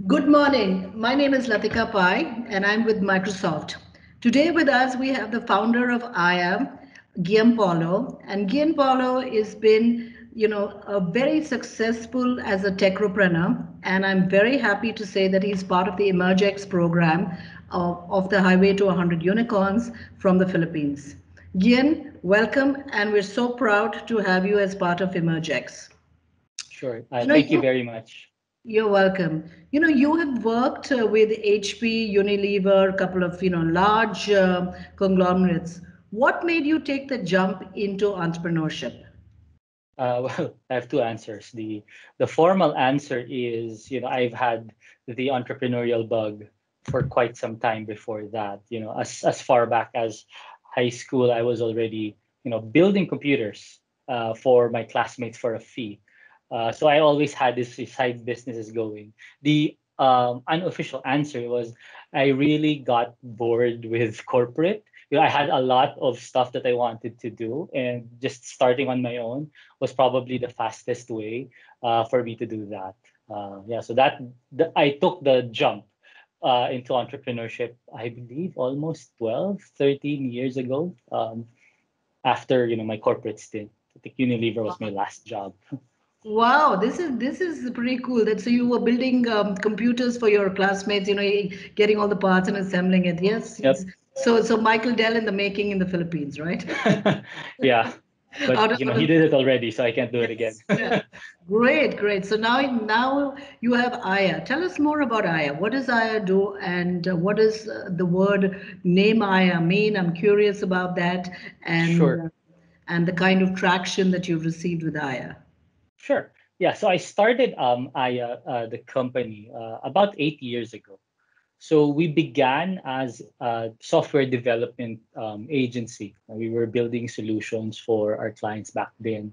Good morning. My name is Latika Pai, and I'm with Microsoft. Today, with us, we have the founder of IAM, Guillaume Paulo. And Guillaume Paulo has been, a very successful as a techropreneur. And I'm very happy to say that he's part of the Emergex program of the Highway to 100 Unicorns from the Philippines. Guillaume, welcome, and we're so proud to have you as part of Emergex. Sure. You know, Thank you you very much. You're welcome. You have worked with HP, Unilever, a couple of, large conglomerates. What made you take the jump into entrepreneurship? Well, I have two answers. The formal answer is, I've had the entrepreneurial bug for quite some time before that. As far back as high school, I was already, building computers for my classmates for a fee. So I always had this side businesses going. The unofficial answer was I really got bored with corporate. I had a lot of stuff that I wanted to do, and just starting on my own was probably the fastest way for me to do that. Yeah, so I took the jump into entrepreneurship, I believe almost 12, 13 years ago, after my corporate stint. I think Unilever was my last job. Wow, this is pretty cool. That so you were building computers for your classmates, getting all the parts and assembling it. Yes, yes. Yep. So Michael Dell in the making in the Philippines, right? Yeah, but Out he of did it already, so I can't do it again. Yes, yeah. Great, great. So now you have Aya. Tell us more about Aya. What does Aya do, and what does the word name Aya mean? I'm curious about that, and Sure. and the kind of traction that you've received with Aya. Sure. Yeah. So I started Aya, the company, about 8 years ago. So we began as a software development agency. We were building solutions for our clients back then.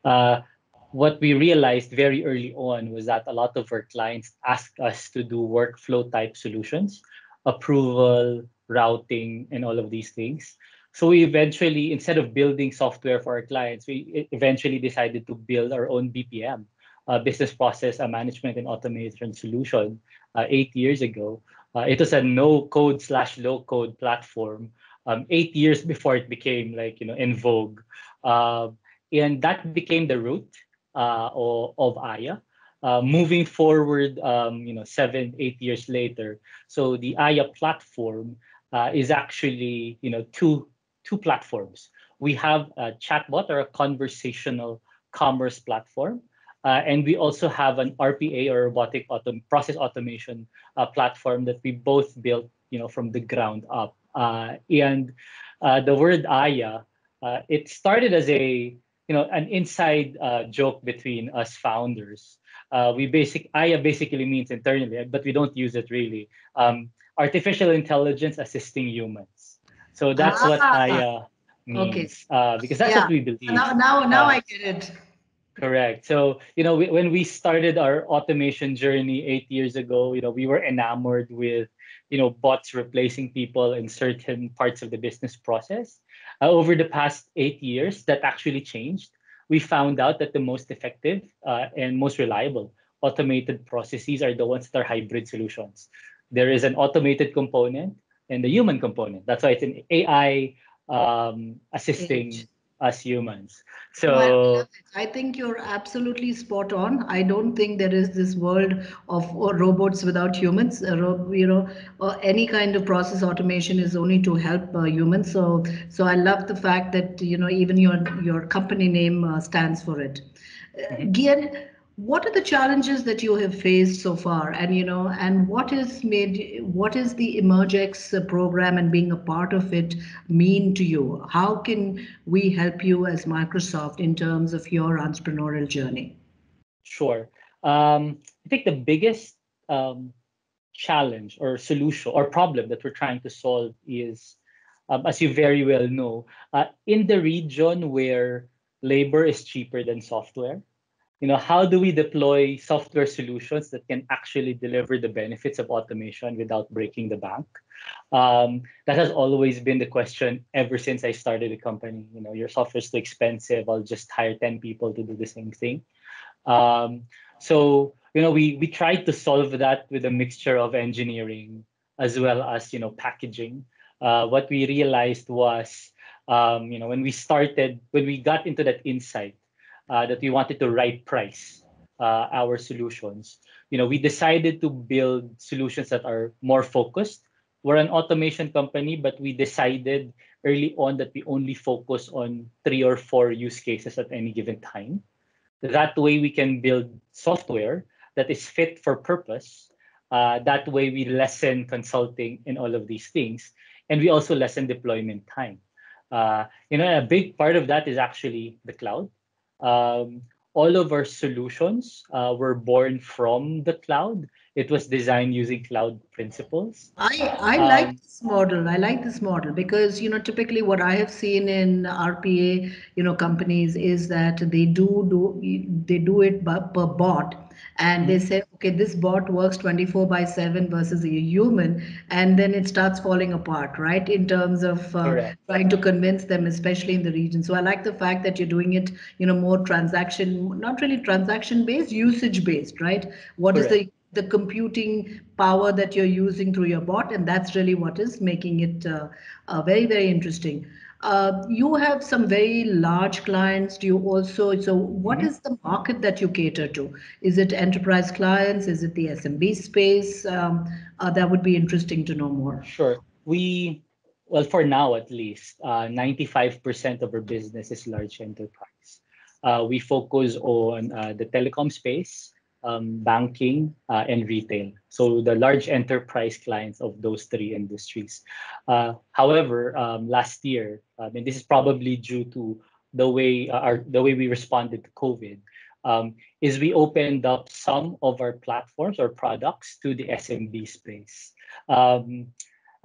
Uh, what we realized very early on was that a lot of our clients asked us to do workflow type solutions, approval, routing, and all of these things. So we eventually, instead of building software for our clients, we eventually decided to build our own BPM, business process management and automation solution, 8 years ago. It was a no code slash low code platform, 8 years before it became like in vogue, and that became the root of Aya. Moving forward, 7, 8 years later, so the Aya platform is actually two platforms. We have a chatbot or a conversational commerce platform, and we also have an RPA or process automation platform that we both built, from the ground up. And the word Aya, it started as an inside joke between us founders. Aya basically means internally, but we don't use it really. Artificial intelligence assisting humans. So that's what Ah, Aya okay. means, because that's what Yeah. we believe. Now Uh, I get it. Correct. So, when we started our automation journey 8 years ago, we were enamored with, bots replacing people in certain parts of the business process. Over the past 8 years, that actually changed. We found out that the most effective and most reliable automated processes are the ones that are hybrid solutions. There is an automated component and the human component. That's why it's an AI Age. assisting us humans. No, I love So it. I think you're absolutely spot on. I don't think there is this world of robots without humans. Any kind of process automation is only to help humans. So I love the fact that even your company name stands for it. mhm. Gian, what are the challenges that you have faced so far, and and what is the Emergex program and being a part of it mean to you? How can we help you as Microsoft in terms of your entrepreneurial journey? Sure. I think the biggest challenge or solution or problem that we're trying to solve is, as you very well know, in the region where labor is cheaper than software. How do we deploy software solutions that can actually deliver the benefits of automation without breaking the bank? That has always been the question ever since I started the company. Your software is too expensive. I'll just hire 10 people to do the same thing. Um, so we tried to solve that with a mixture of engineering as well as packaging. What we realized was, when we got into that insight that we wanted to right price our solutions, we decided to build solutions that are more focused. We're an automation company, but we decided early on that we only focus on 3 or 4 use cases at any given time. That way, we can build software that is fit for purpose. That way, we lessen consulting and all of these things, and we also lessen deployment time. A big part of that is actually the cloud. All of our solutions were born from the cloud. It was designed using cloud principles. I like Um, this model. I like this model because typically what I have seen in RPA companies is that they do it per bot, and they mhm, say, okay, this bot works 24/7 versus a human, and then it starts falling apart, right? In terms of correct. trying to convince them, especially in the region. So I like the fact that you're doing it more transaction, not really transaction based, usage based, right? What is Correct. the computing power that you're using through your bot, and that's really what is making it very, very interesting. You have some very large clients. Do you also, so what Mhm. is the market that you cater to? Is it enterprise clients? Is it the SMB space? That would be interesting to know more. Sure. Well, for now at least, 95% of our business is large enterprise. We focus on the telecom space, banking, and retail. So the large enterprise clients of those three industries. However, last year, and this is probably due to the way we responded to COVID, is we opened up some of our platforms or products to the SMB space. Um,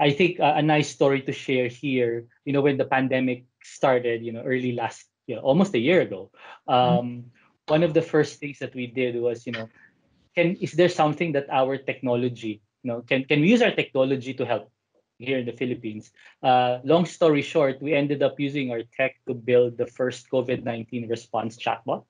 I think a nice story to share here, when the pandemic started, early last, almost a year ago, one of the first things that we did was, is there something that our technology, can we use our technology to help here in the Philippines? Long story short, we ended up using our tech to build the first COVID-19 response chatbot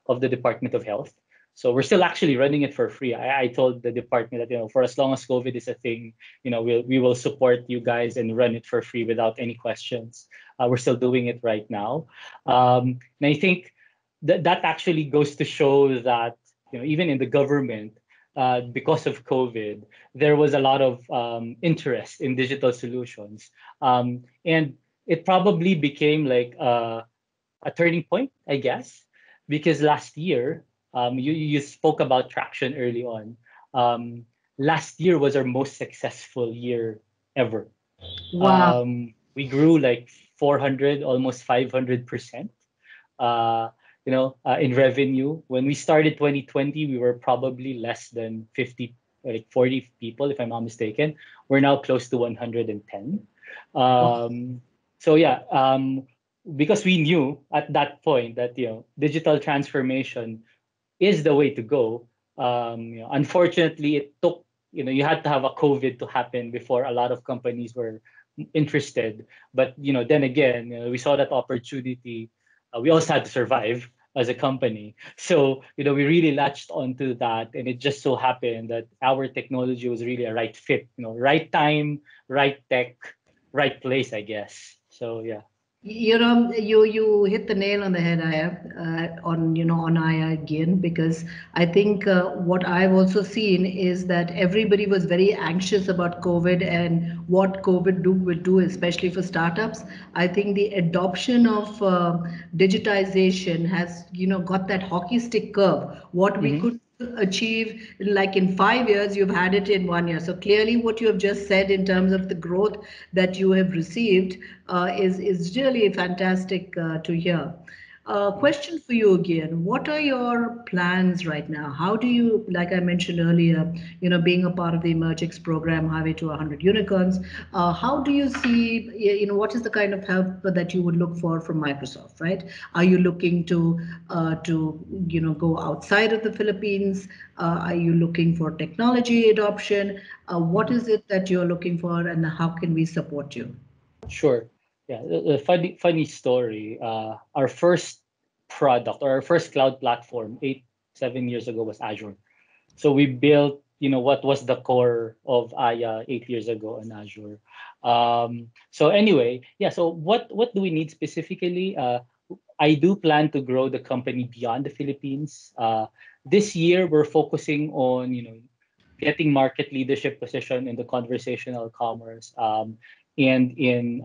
of the Department of Health. So we're still actually running it for free. I told the department that for as long as COVID is a thing, we will support you guys and run it for free without any questions. We're still doing it right now, and I think that actually goes to show that even in the government, because of COVID, there was a lot of interest in digital solutions, and it probably became like a turning point, I guess, because last year, you spoke about traction early on. Um, Last year was our most successful year ever. Wow. We grew like 400, almost 500%. In revenue. When we started 2020, we were probably less than 50, like 40 people, if I'm not mistaken. We're now close to 110. So yeah, because we knew at that point that digital transformation is the way to go. Unfortunately, it took, you had to have a COVID to happen before a lot of companies were interested. But then again, we saw that opportunity. We also had to survive as a company. So we really latched onto that, and it just so happened that our technology was really a right fit. Right time, right tech, right place, I guess. So yeah. You hit the nail on the head. I have on AI again, because I think what I've also seen is that everybody was very anxious about COVID and what COVID would do, especially for startups. I think the adoption of digitization has got that hockey stick curve. What we Hmm. could achieve like in 5 years, you've had it in 1 year. So clearly what you have just said in terms of the growth that you have received is really fantastic to hear. Question for you again. What are your plans right now? How do you, like I mentioned earlier, being a part of the Emergix program, Highway to 100 Unicorns, how do you see, what is the kind of help that you would look for from Microsoft, right? Are you looking to go outside of the Philippines? Are you looking for technology adoption? What is it that you're looking for, and how can we support you? Sure. Yeah. The funny story. Our first product or our first cloud platform 7 years ago was Azure. So we built, what was the core of Aya 8 years ago on Azure. So anyway, yeah. So what do we need specifically? I do plan to grow the company beyond the Philippines. This year, we're focusing on, getting market leadership position in the conversational commerce, and in,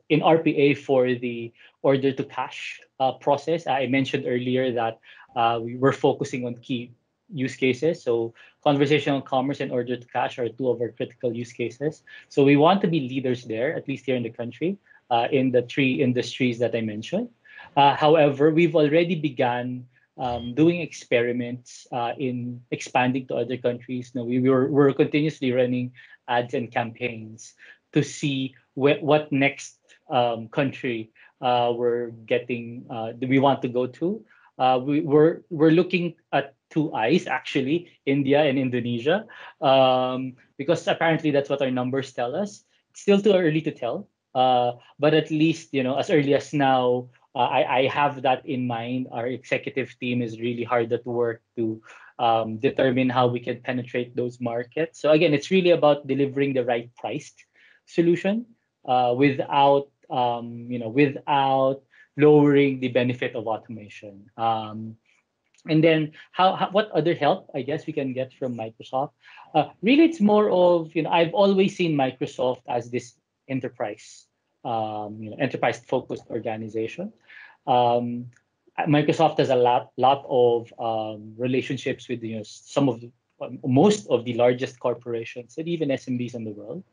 in RPA for the order to cash process. I mentioned earlier that we were focusing on key use cases. So conversational commerce and order to cash are two of our critical use cases. So we want to be leaders there, at least here in the country, in the three industries that I mentioned. However, we've already begun doing experiments in expanding to other countries. Now, we're continuously running ads and campaigns to see what next country we want to go to. We're looking at two eyes, actually, India and Indonesia, because apparently that's what our numbers tell us. It's still too early to tell, but at least, as early as now, I have that in mind. Our executive team is really hard at work to determine how we can penetrate those markets. So again, it's really about delivering the right priced solution, without lowering the benefit of automation. And then what other help I guess we can get from Microsoft? Really, it's more of, I've always seen Microsoft as this enterprise, enterprise focused organization. Um, Microsoft has a lot of relationships with, most of the largest corporations and even SMBs in the world.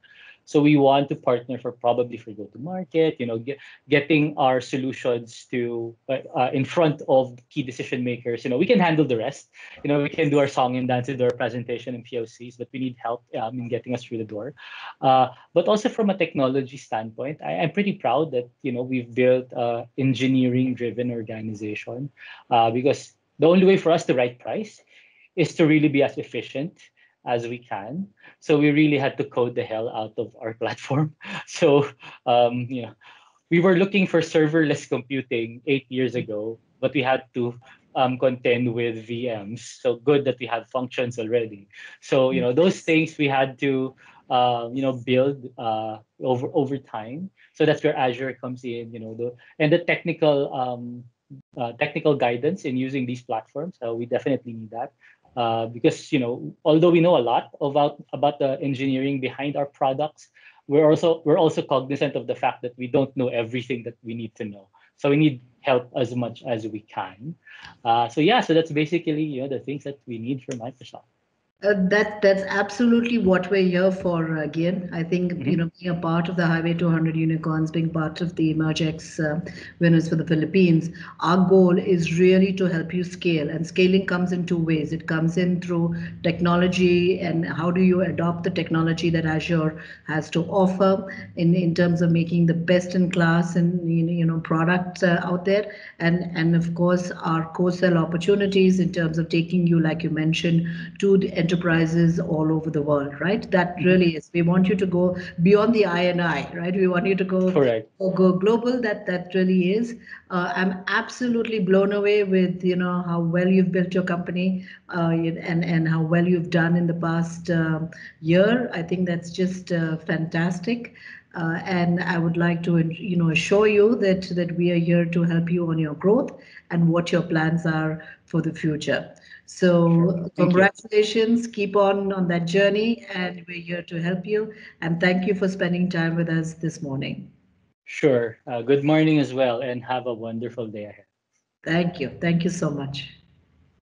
So we want to partner for go-to-market, getting our solutions to in front of key decision makers. We can handle the rest. We can do our song and dance, and do our presentation and POCs, but we need help in getting us through the door. But also from a technology standpoint, I'm pretty proud that we've built a engineering-driven organization, because the only way for us to write price is to really be as efficient as we can. So we really had to code the hell out of our platform. So we were looking for serverless computing 8 years ago, but we had to contend with VMs. So good that we had functions already. So those things we had to build over time. So that's where Azure comes in. And the technical guidance in using these platforms. We definitely need that. Because although we know a lot about the engineering behind our products, we're also cognizant of the fact that we don't know everything that we need to know. So we need help as much as we can. So that's basically the things that we need from Microsoft. That's absolutely what we're here for, Gian. I think being a part of the Highway to 100 Unicorns, being part of the EmergeX winners for the Philippines, our goal is really to help you scale. And scaling comes in two ways. It comes in through technology, and how do you adopt the technology that Azure has to offer in terms of making the best in class and products out there, and of course our co-sell opportunities in terms of taking you, like you mentioned, to the enterprises all over the world, right? That really is. We want you to go beyond the I&I, right? We want you to go Correct. go global. That really is. I'm absolutely blown away with how well you've built your company, and how well you've done in the past year. I think that's just fantastic. And I would like to assure you that we are here to help you on your growth and what your plans are for the future. So congratulations, keep on that journey, and we're here to help you. And thank you for spending time with us this morning. Sure. Good morning as well, and have a wonderful day ahead. Thank you. Thank you so much.